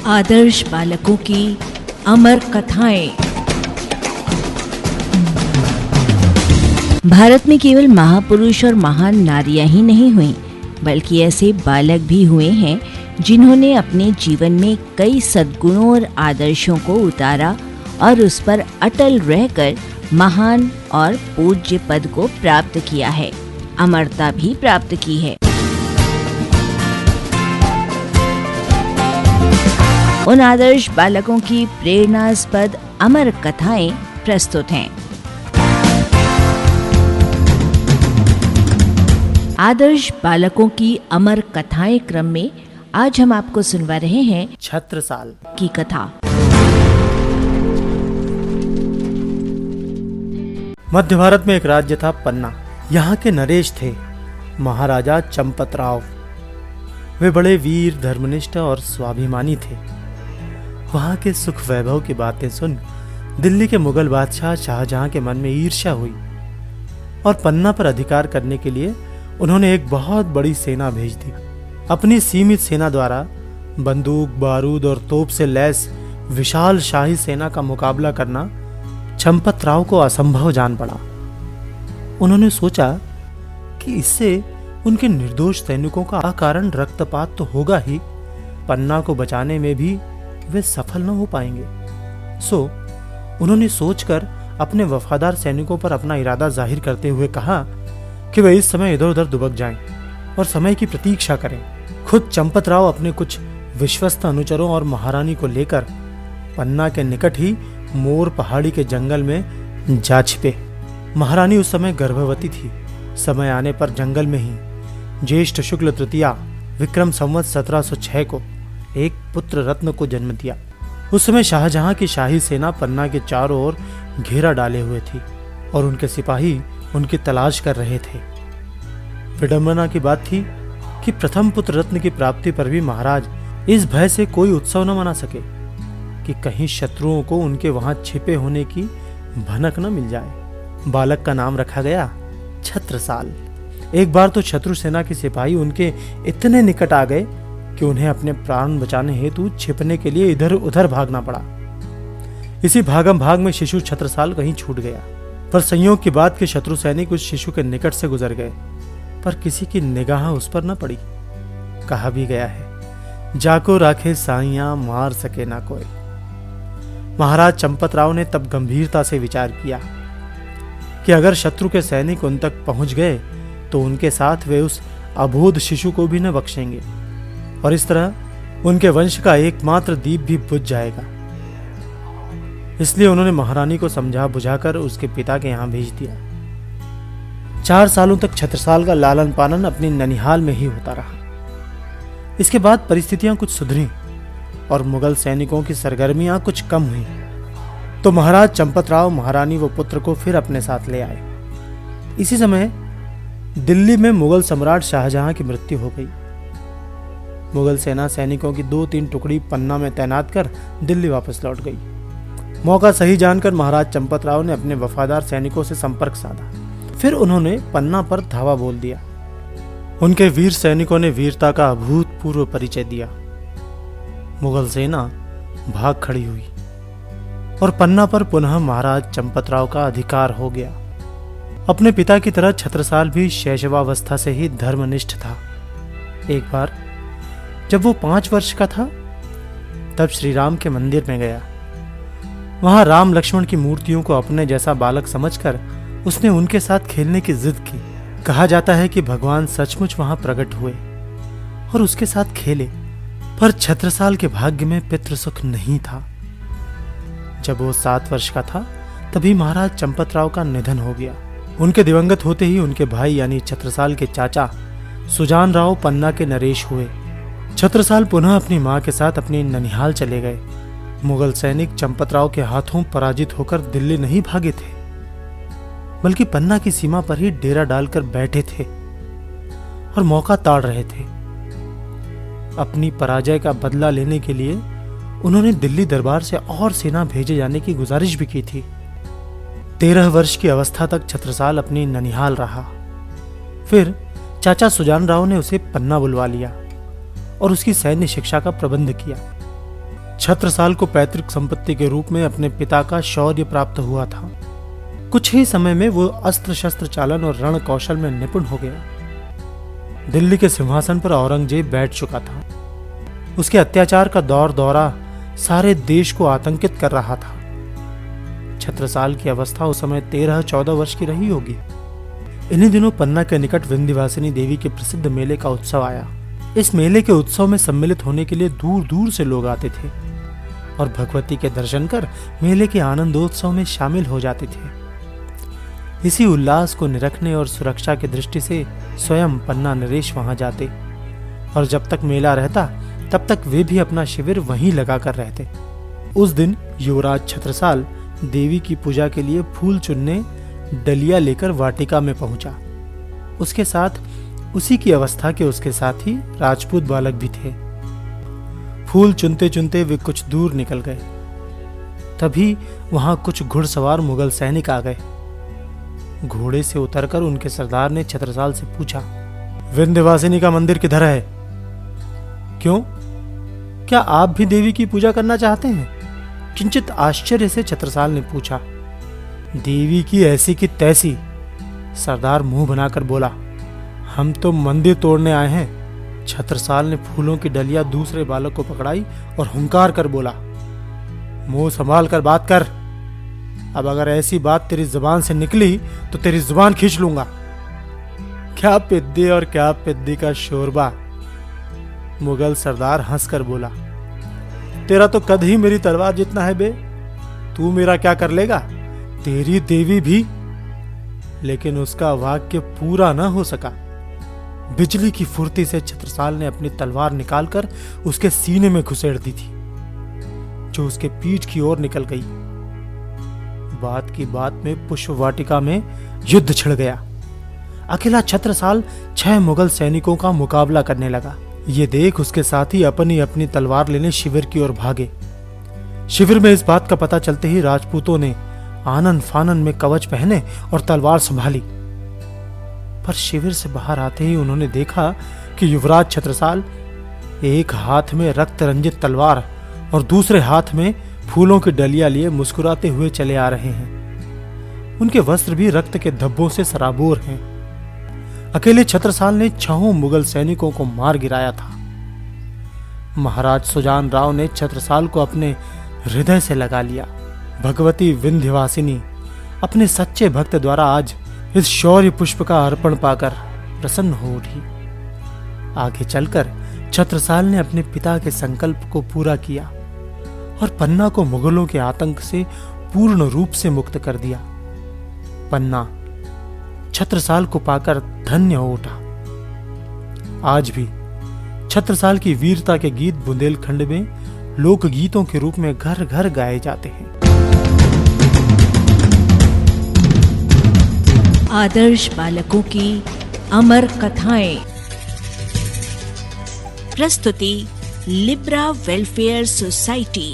आदर्श बालकों की अमर कथाएं। भारत में केवल महापुरुष और महान नारियां ही नहीं हुई, बल्कि ऐसे बालक भी हुए हैं जिन्होंने अपने जीवन में कई सद्गुणों और आदर्शों को उतारा और उस पर अटल रहकर महान और पूज्य पद को प्राप्त किया है, अमरता भी प्राप्त की है। उन आदर्श बालकों की प्रेरणास्पद अमर कथाएं प्रस्तुत हैं। आदर्श बालकों की अमर कथाएं क्रम में आज हम आपको सुनवा रहे हैं छत्रसाल की कथा। मध्य भारत में एक राज्य था पन्ना। यहाँ के नरेश थे महाराजा चंपतराव। वे बड़े वीर, धर्मनिष्ठ और स्वाभिमानी थे। वहाँ के सुख वैभव की बातें सुन दिल्ली के मुगल बादशाह शाहजहां के मन में ईर्ष्या हुई और पन्ना पर अधिकार करने के लिए उन्होंने एक बहुत बड़ी सेना भेज दी। अपनी सीमित सेना द्वारा बंदूक, बारूद और तोप से लैस विशाल शाही सेना का मुकाबला करना चंपतराव को असंभव जान पड़ा। उन्होंने सोचा कि इससे उनके निर्दोष सैनिकों का अकारण रक्तपात तो होगा ही, पन्ना को बचाने में भी वे सफल न हो पाएंगे। सो उन्होंने सोचकर अपने वफादार सैनिकों पर अपना इरादा जाहिर करते हुए कहा कि वे इस समय इधर उधर दुबक जाएं और समय की प्रतीक्षा करें। खुद चंपतराव अपने कुछ विश्वस्त अनुचरों और महारानी को लेकर पन्ना के निकट ही मोर पहाड़ी के जंगल में जा छिपे। महारानी उस समय गर्भवती थी। समय आने पर जंगल में ही ज्येष्ठ शुक्ल तृतीया विक्रम संवत 1706 को एक पुत्र रत्न को जन्म दिया। उस समय शाहजहां की शाही सेना पन्ना के चारों ओर घेरा डाले हुए थी और उनके सिपाही उनकी तलाश कर रहे थे। विडंबना की बात थी कि प्रथम पुत्र रत्न की प्राप्ति पर भी महाराज इस भय से कोई उत्सव न मना सके कि कहीं शत्रुओं को उनके वहां छिपे होने की भनक न मिल जाए। बालक का नाम रखा गया छत्रसाल। एक बार तो शत्रु सेना के सिपाही उनके इतने निकट आ गए कि उन्हें अपने प्राण बचाने हेतु छिपने के लिए इधर उधर भागना पड़ा। इसी भागम भाग में शिशु छत्रसाल कहीं छूट गया, पर संयोग की बात कि शत्रु सैनिक उस शिशु के निकट से गुजर गए, पर किसी की निगाह उस पर न पड़ी। कहा भी गया है, जाको राखे साइयां मार सके ना कोई। महाराज चंपतराव ने तब गंभीरता से विचार किया कि अगर शत्रु के सैनिक उन तक पहुंच गए तो उनके साथ वे उस अबोध शिशु को भी न बख्शेंगे और इस तरह उनके वंश का एकमात्र दीप भी बुझ जाएगा। इसलिए उन्होंने महारानी को समझा बुझाकर उसके पिता के यहां भेज दिया। 4 सालों तक छत्रसाल का लालन पालन अपनी ननिहाल में ही होता रहा। इसके बाद परिस्थितियां कुछ सुधरी और मुगल सैनिकों की सरगर्मियां कुछ कम हुई तो महाराज चंपतराव महारानी व पुत्र को फिर अपने साथ ले आए। इसी समय दिल्ली में मुगल सम्राट शाहजहां की मृत्यु हो गई। मुगल सेना सैनिकों की 2-3 टुकड़ी पन्ना में तैनात कर दिल्ली वापस लौट गई। मौका सही जानकर महाराज चंपतराव ने अपने वफादार सैनिकों से संपर्क साधा। फिर उन्होंने पन्ना पर धावा बोल दिया। उनके वीर सैनिकों ने वीरता का अभूतपूर्व परिचय दिया। मुगल सेना भाग खड़ी हुई और पन्ना पर पुनः महाराज चंपतराव का अधिकार हो गया। अपने पिता की तरह छत्रसाल भी शैशवावस्था से ही धर्मनिष्ठ था। एक बार जब वो 5 वर्ष का था तब श्री राम के मंदिर में गया। वहां राम लक्ष्मण की मूर्तियों को अपने जैसा बालक समझकर उसने उनके साथ खेलने की जिद की। कहा जाता है कि भगवान सचमुच वहां प्रकट हुए और उसके साथ खेले, पर छत्रसाल के भाग्य में पितृसुख नहीं था। जब वो 7 वर्ष का था तभी महाराज चंपतराव का निधन हो गया। उनके दिवंगत होते ही उनके भाई यानी छत्रसाल के चाचा सुजान राव पन्ना के नरेश हुए। छत्रसाल पुनः अपनी मां के साथ अपनी ननिहाल चले गए। मुगल सैनिक चंपतराव के हाथों पराजित होकर दिल्ली नहीं भागे थे, बल्कि पन्ना की सीमा पर ही डेरा डालकर बैठे थे और मौका ताड़ रहे थे। अपनी पराजय का बदला लेने के लिए उन्होंने दिल्ली दरबार से और सेना भेजे जाने की गुजारिश भी की थी। 13 वर्ष की अवस्था तक छत्रसाल अपनी ननिहाल रहा। फिर चाचा सुजान राव ने उसे पन्ना बुलवा लिया और उसकी सैन्य शिक्षा का प्रबंध किया। छत्रसाल को पैतृक संपत्ति के रूप में अपने पिता का शौर्य प्राप्त हुआ था। कुछ ही समय में वो अस्त्र शस्त्र चालन और रण कौशल में निपुण हो गया। दिल्ली के सिंहासन पर औरंगजेब बैठ चुका था। उसके अत्याचार का दौर दौरा सारे देश को आतंकित कर रहा था। छत्रसाल की अवस्था उस समय 13-14 वर्ष की रही होगी। इन्हीं दिनों पन्ना के निकट विंध्यवासिनी देवी के प्रसिद्ध मेले का उत्सव आया। इस मेले के उत्सव में सम्मिलित होने के लिए दूर दूर से लोग आते थे और भगवती के दर्शन कर मेले के आनंदोत्सव में शामिल हो जाते थे। इसी उल्लास को निरखने और सुरक्षा की दृष्टि से स्वयं पन्ना नरेश वहां जाते और जब तक मेला रहता तब तक वे भी अपना शिविर वहीं लगा कर रहते। उस दिन युवराज छत्रसाल देवी की पूजा के लिए फूल चुनने डलिया लेकर वाटिका में पहुंचा। उसके साथ उसी की अवस्था के उसके साथी राजपूत बालक भी थे। फूल चुनते चुनते वे कुछ दूर निकल गए। तभी वहां कुछ घुड़सवार मुगल सैनिक आ गए। घोड़े से उतरकर उनके सरदार ने छत्रसाल से पूछा, विंध्यवासिनी का मंदिर किधर है? क्यों, क्या आप भी देवी की पूजा करना चाहते हैं? किंचित आश्चर्य से छत्रसाल ने पूछा। देवी की ऐसी की तैसी, सरदार मुंह बनाकर बोला, हम तो मंदिर तोड़ने आए हैं। छत्रसाल ने फूलों की डलिया दूसरे बालक को पकड़ाई और हुंकार कर बोला, मुंह संभाल कर बात कर। अब अगर ऐसी बात तेरी जुबान से निकली तो तेरी जुबान खींच लूंगा। क्या पिद्दी और क्या पिद्दी का शोरबा। मुगल सरदार हंसकर बोला, तेरा तो कद ही मेरी तलवार जितना है बे, तू मेरा क्या कर लेगा? तेरी देवी भी। लेकिन उसका वाक्य पूरा न हो सका। बिजली की फुर्ती से छत्रसाल ने अपनी तलवार निकालकर उसके सीने में घुसेड़ दी थी, जो उसके पीठ की ओर निकल गई। बात की बात में पुष्प वाटिका में युद्ध छिड़ गया। अकेला छत्रसाल 6 मुगल सैनिकों का मुकाबला करने लगा। ये देख उसके साथी अपनी अपनी तलवार लेने शिविर की ओर भागे। शिविर में इस बात का पता चलते ही राजपूतों ने आनन फानन में कवच पहने और तलवार संभाली। पर शिविर से बाहर आते ही उन्होंने देखा कि युवराज छत्रसाल एक हाथ में रक्त रंजित तलवार और दूसरे हाथ में फूलों की डलियां लिए मुस्कुराते हुए चले आ रहे हैं। उनके वस्त्र भी रक्त के धब्बों से सराबोर हैं। अकेले छत्रसाल ने 6 मुगल सैनिकों को मार गिराया था। महाराज सुजान राव ने छत्रसाल को अपने हृदय से लगा लिया। भगवती विंध्यवासिनी अपने सच्चे भक्त द्वारा आज इस शौर्य पुष्प का अर्पण पाकर प्रसन्न हो उठी। आगे चलकर छत्रसाल ने अपने पिता के संकल्प को पूरा किया और पन्ना को मुगलों के आतंक से पूर्ण रूप से मुक्त कर दिया। पन्ना छत्रसाल को पाकर धन्य हो उठा। आज भी छत्रसाल की वीरता के गीत बुंदेलखंड में लोकगीतों के रूप में घर घर गाए जाते हैं। आदर्श बालकों की अमर कथाएं। प्रस्तुति लिब्रा वेलफेयर सोसाइटी।